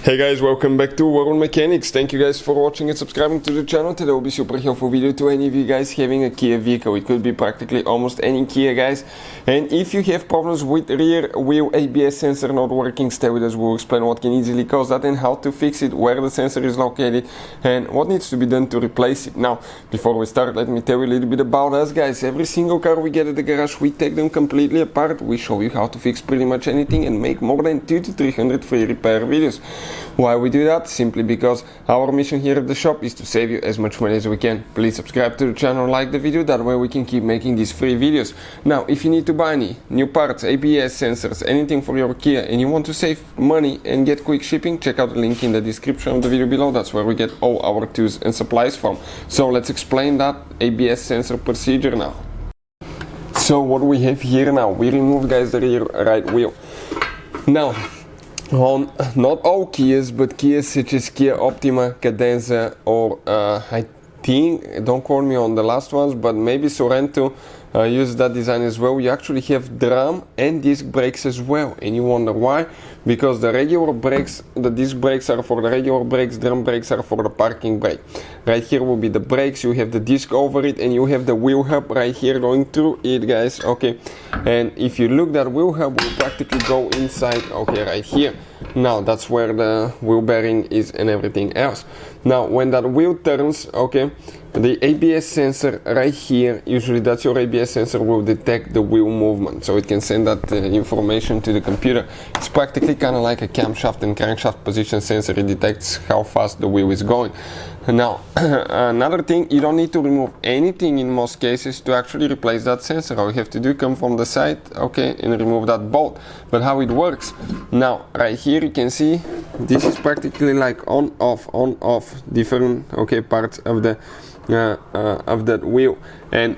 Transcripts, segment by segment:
Hey guys, welcome back to World Mechanics. Thank you guys for watching and subscribing to the channel. Today will be super helpful video to any of you guys having a Kia vehicle. It could be practically almost any Kia, guys. And if you have problems with rear wheel ABS sensor not working, stay with us. We'll explain what can easily cause that and how to fix it, where the sensor is located and what needs to be done to replace it. Now, before we start, let me tell you a little bit about us, guys. Every single car we get at the garage, we take them completely apart. We show you how to fix pretty much anything and make more than 200 to 300 free repair videos. Why we do that? Simply because our mission here at the shop is to save you as much money as we can. Please subscribe to the channel, like the video, that way we can keep making these free videos. Now, if you need to buy any new parts, ABS sensors, anything for your Kia, and you want to save money and get quick shipping, check out the link in the description of the video below. That's where we get all our tools and supplies from. So let's explain that ABS sensor procedure now. So what we have here now, we remove, guys, the rear right wheel. Now, on not all Kias, but Kias such as Kia Optima, Cadenza, or I think, don't quote me on the last ones, but maybe Sorento use that design as well. You actually have drum and disc brakes as well, and you wonder why? Because the regular brakes, the disc brakes are for the regular brakes, drum brakes are for the parking brake. Right here will be the brakes, you have the disc over it, and you have the wheel hub right here going through it, guys. Okay, and if you look, that wheel hub will practically go inside, okay, right here. Now that's where the wheel bearing is and everything else. Now when that wheel turns, okay, the ABS sensor right here, usually that's your ABS sensor, will detect the wheel movement, so it can send that information to the computer. It's practically kind of like a camshaft and crankshaft position sensor. It detects how fast the wheel is going. Now, another thing, you don't need to remove anything in most cases to actually replace that sensor. All you have to do, come from the side, okay, and remove that bolt. But how it works, now right here you can see this is practically like on off different, okay, parts of the of that wheel and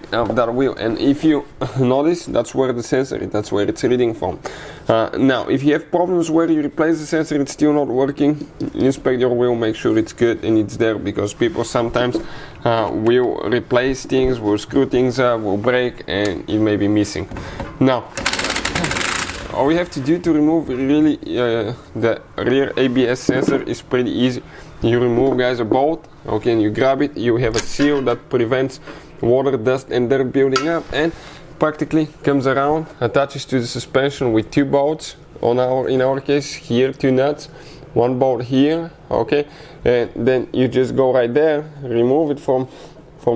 if you notice, that's where the sensor is, that's where it's reading from. Now if you have problems where you replace the sensor, it's still not working, inspect your wheel, make sure it's good and it's there, because people sometimes will replace things, will screw things up, will break, and it may be missing. Now all we have to do to remove really the rear ABS sensor is pretty easy. You remove, guys, a bolt, okay, and you grab it. You have a seal that prevents water, dust and dirt building up, and practically comes around, attaches to the suspension with two bolts. In our case here, two nuts, one bolt here, okay, and then you just go right there, remove it from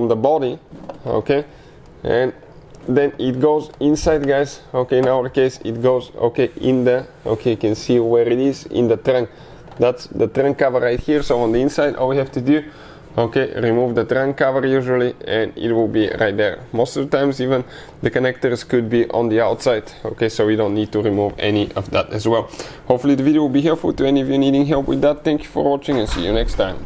the body, okay, and then it goes inside, guys. Okay, in our case it goes, okay, in the, okay, you can see where it is, in the trunk. That's the trunk cover right here. So on the inside, all we have to do, okay, remove the trunk cover usually, and it will be right there. Most of the times even the connectors could be on the outside, okay, so we don't need to remove any of that as well. Hopefully the video will be helpful to any of you needing help with that. Thank you for watching and see you next time.